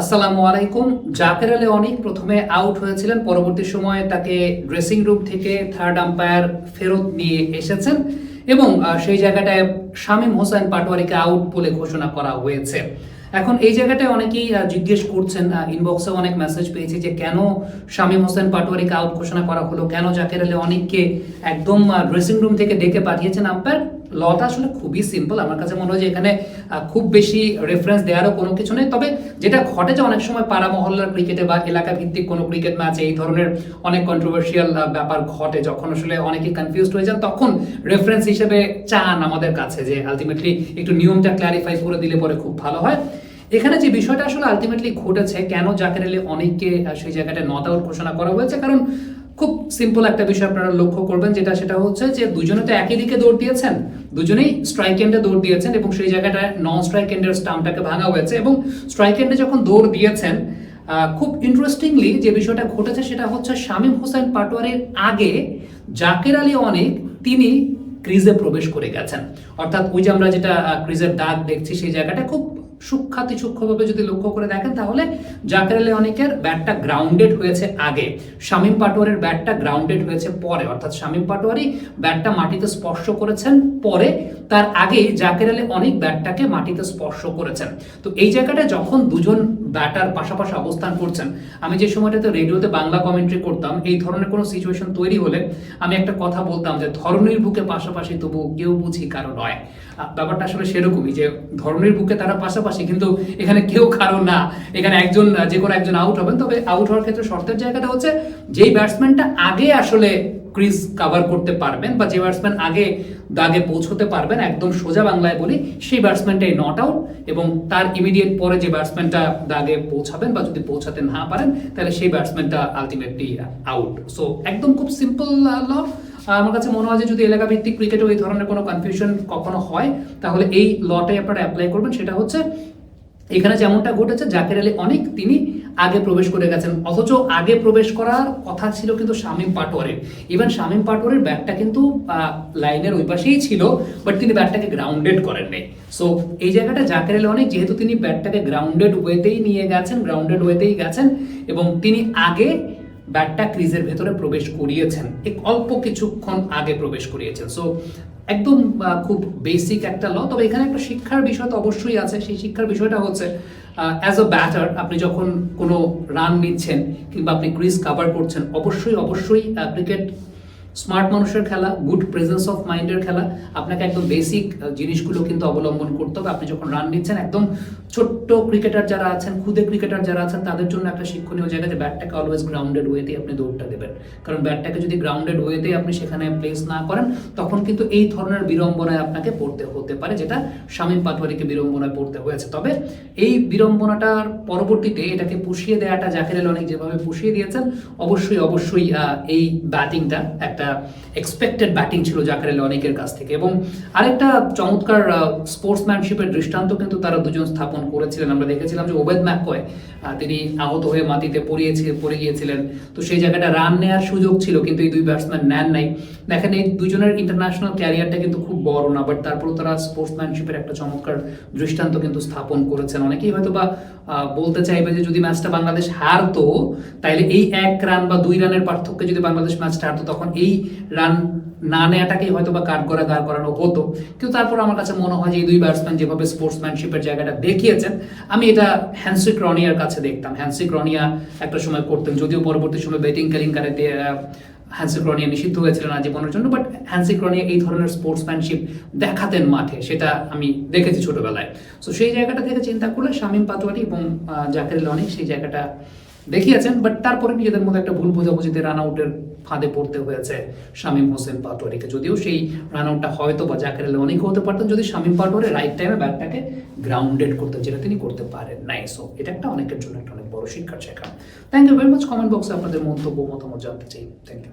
আসসালামু আলাইকুম। জাকের আলী অনেক প্রথমে আউট হয়েছিলেন, পরবর্তী সময়ে তাকে ড্রেসিং রুম থেকে থার্ড আম্পায়ার ফেরত নিয়ে এসেছেন এবং সেই জায়গাটায় শামীম হোসেন পাটোয়ারিকে আউট বলে ঘোষণা করা হয়েছে। এখন এই জায়গাটায় অনেকেই জিজ্ঞেস করছেন, ইনবক্সে অনেক মেসেজ পেয়েছি যে কেন শামীম হোসেন পাটোয়ারিকে আউট ঘোষণা করা হলো, কেন জাকের আলী অনেককে একদম ড্রেসিং রুম থেকে ডেকে পাঠিয়েছেন আম্পায়ার। লটা আসলে খুবই সিম্পল। আমার কাছে মনে হয় যে এখানে খুব বেশি রেফারেন্স দেওয়ারও কোনো কিছু নেই। তবে যেটা ঘটে যে অনেক সময় পাড়া মহল্লার ক্রিকেটে বা এলাকা ভিত্তিক কোনো ক্রিকেট ম্যাচে এই ধরনের অনেক কন্ট্রোভার্সিয়াল ব্যাপার ঘটে, যখন আসলে অনেকে কনফিউজড হয়ে যান তখন রেফারেন্স হিসেবে চান আমাদের কাছে যে আলটিমেটলি একটু নিয়মটা ক্ল্যারিফাই করে দিলে পরে খুব ভালো হয়। এখানে যে বিষয়টা আসলে আলটিমেটলি ঘটেছে, কেন জাকের আলী অনেককে সেই জায়গাটা নট আউট ঘোষণা করা হয়েছে, কারণ খুব সিম্পল একটা বিষয় আপনারা লক্ষ্য করবেন, সেটা হচ্ছে যে দুজনে তো একই দিকে দৌড় দিয়েছেন, দুজনেই স্ট্রাইক এন্ডে দৌড় দিয়েছেন এবং সেই জায়গাটায় নন স্ট্রাইক এন্ডের স্টাম্পটাকে ভাঙা হয়েছে এবং স্ট্রাইক এন্ডে যখন দৌড় দিয়েছেন, খুব ইন্টারেস্টিংলি যে বিষয়টা ঘটেছে সেটা হচ্ছে শামীম হোসেন পাটোয়ারির আগে জাকের আলী অনেক তিনি ক্রিজে প্রবেশ করে গেছেন। অর্থাৎ ওই যে আমরা যেটা ক্রিজের দাগ দেখছি সেই জায়গাটা খুব সূক্ষ্মভাবে যদি লক্ষ্য করে দেখেন তাহলে জাকের আলী অনেকের ব্যাটটা গ্রাউন্ডেড হয়েছে আগে, শামীম পাটোয়ারির ব্যাটটা গ্রাউন্ডেড হয়েছে পরে। অর্থাৎ শামীম পাটোয়ারি ব্যাটটা মাটিতে স্পর্শ করেছেন পরে, তার আগেই জাকের আলী অনেক ব্যাটটাকে মাটিতে স্পর্শ করেছেন। তো এই জায়গাটা যখন দুজন ব্যাটার পাশাপাশি অবস্থান করছেন, আমি যে সময়টাতে রেডিওতে বাংলা কমেন্ট্রি করতাম, এই ধরনের কোনো সিচুয়েশন তৈরি হলে আমি একটা কথা বলতাম যে ধরনীর বুকে পাশাপাশি তবু কেউ বুঝি কারো নয়। ব্যাপারটা আসলে সেরকমই যে ধরনীর বুকে তারা পাশাপাশি, কিন্তু এখানে কেউ কারো না। এখানে একজন যে কোনো একজন আউট হবেন, তবে আউট হওয়ার ক্ষেত্রে শর্তের জায়গাটা হচ্ছে যেই ব্যাটসম্যানটা আগে আসলে ক্রিজ কাভার করতে পারবেন বা যে ব্যাটসম্যান আগে দাগে পৌঁছতে পারবেন, একদম সোজা বাংলায় বলি, সেই ব্যাটসম্যানটাই নট আউট এবং তার ইমিডিয়েট পরে যে ব্যাটসম্যানটা দাগে পৌঁছাবেন বা যদি পৌঁছাতে না পারেন তাহলে সেই ব্যাটসম্যানটা আলটিমেটলি আউট। সো একদম খুব সিম্পল ল। আমার কাছে মনে হয় যে যদি এলাকা ভিত্তিক ক্রিকেটে ওই ধরনের কোনো কনফিউশন কখনো হয় তাহলে এই লটাই আপনারা অ্যাপ্লাই করবেন। সেটা হচ্ছে এখানে যেমনটা ঘটেছে, জাকের আলী অনেক তিনি আগে প্রবেশ করে গেছেন, অথচ আগে প্রবেশ করার কথা ছিল কিন্তু শামীম পাটোয়ারির। ইভেন শামীম পাটোয়ারির ব্যাটটা কিন্তু লাইনের ওই পাশেই ছিল, বাট তিনি ব্যাটটাকে গ্রাউন্ডেড করেন নাই। সো এই জায়গাটা জাকের আলী অনেক, যেহেতু তিনি ব্যাটটাকে গ্রাউন্ডেড ওয়েতেই নিয়ে গেছেন, গ্রাউন্ডেড ওয়েতেই গেছেন এবং তিনি আগে ব্যাটটা ক্রিজের ভেতরে প্রবেশ করিয়েছেন, এক অল্প কিছুক্ষণ আগে প্রবেশ করিয়েছেন। সো একদম খুব বেসিক একটা ল। তবে এখানে একটা শিক্ষার বিষয় তো অবশ্যই আছে। সেই শিক্ষার বিষয়টা হচ্ছে অ্যাজ আ ব্যাটার আপনি যখন কোনো রান নিচ্ছেন কিংবা আপনি ক্রিজ কাভার করছেন, অবশ্যই ক্রিকেট স্মার্ট মানুষের খেলা, গুড প্রেজেন্স অফ মাইন্ডের খেলা। আপনাকে একদম বেসিক জিনিসগুলো কিন্তু অবলম্বন করতে হবে। আপনি যখন রান নিচ্ছেন, একদম ছোট্ট ক্রিকেটার যারা আছেন, ক্ষুদে ক্রিকেটার যারা আছেন, তাদের জন্য একটা শিক্ষণীয় জায়গা যে ব্যাটটাকে অলওয়েজ গ্রাউন্ডেড ওয়েতেই আপনি দৌড়টা দেবেন। কারণ ব্যাটটাকে যদি গ্রাউন্ডেড ওয়েতেই আপনি সেখানে প্লেস না করেন তখন কিন্তু এই ধরনের বিড়ম্বনায় আপনাকে পড়তে হতে পারে, যেটা শামীম পাটোয়ারিকে বিড়ম্বনায় পড়তে হয়েছে। তবে এই বিড়ম্বনাটার পরবর্তীতে এটাকে পুষিয়ে দেওয়াটা জাকের আলী অনেক যেভাবে পুষিয়ে দিয়েছেন, অবশ্যই এই ব্যাটিংটা একটা এক্সপেক্টেড ব্যাটিং ছিল জাকের আলী অনেকের কাছ থেকে। এবং আরেকটা চমৎকার স্পোর্টসম্যানশিপের দৃষ্টান্ত কিন্তু তারা দুজন স্থাপন করেছিলেন। আমরা দেখেছিলাম যে ওবেদ ম্যাককয় তিনি আহত হয়ে মাটিতে পড়ে গিয়েছিলেন, তো সেই জায়গাটা রান নেওয়ার সুযোগ ছিল কিন্তু এই দুই ব্যাটসম্যান নেন নাই। দেখেন এই দুজনের ইন্টারন্যাশনাল ক্যারিয়ারটা কিন্তু খুব বড় না, বাট তারপরেও তারা স্পোর্টসম্যানশিপের একটা চমৎকার দৃষ্টান্ত কিন্তু স্থাপন করেছেন। অনেকেই হয়তো বা বলতে চাইবে যে যদি ম্যাচটা বাংলাদেশ হারতো তাইলে এই 1 রান বা 2 রানের পার্থক্যে যদি বাংলাদেশ ম্যাচটা হারতো তখন এই রান না নেওয়াটাকেই হয়তো বা দাঁড় করানো হতো। কিন্তু তারপর আমার কাছে মনে হয় যে এই দুই ব্যাটসম্যান যেভাবে স্পোর্টসম্যানশিপের জায়গাটা দেখিয়েছেন, আমি এটা হ্যান্সি ক্রনিয়ার কাছে দেখতাম। হ্যান্সি ক্রনিয়া একটা সময় করতেন, যদিও পরবর্তী সময় ব্যাটিং কেলেঙ্কারিতে হ্যান্সি ক্রনিয়া নিষিদ্ধ হয়েছিলেন আজীবনের জন্য, বাট হ্যান্সি ক্রনিয়া এই ধরনের স্পোর্টসম্যানশিপ দেখাতেন মাঠে, সেটা আমি দেখেছি ছোটবেলায়। সো সেই জায়গাটা থেকে চিন্তা করলে শামীম পাটোয়ারি এবং জাকের আলী অনেক সেই জায়গাটা দেখিয়েছেন, বাট তারপরে নিজেদের মধ্যে একটা ভুল বোঝাবুঝিতে রান আউটের ফাঁদে পড়তে হয়েছে শামীম হোসেন পাটোয়ারিকে। যদিও সেই রান আউটটা হয়তো বা জাকের আলী অনেক হতে পারতেন যদি শামীম পাটোয়ারি রাইট টাইমে ব্যাটটাকে গ্রাউন্ডেড করতেন, যেটা তিনি করতে পারেন নাই। সো এটা একটা অনেকের জন্য একটা অনেক বড় শিক্ষার শেখা। Thank you very much. Comment বক্সে আপনাদের মন্তব্য মতামত জানতে চাই। Thank you.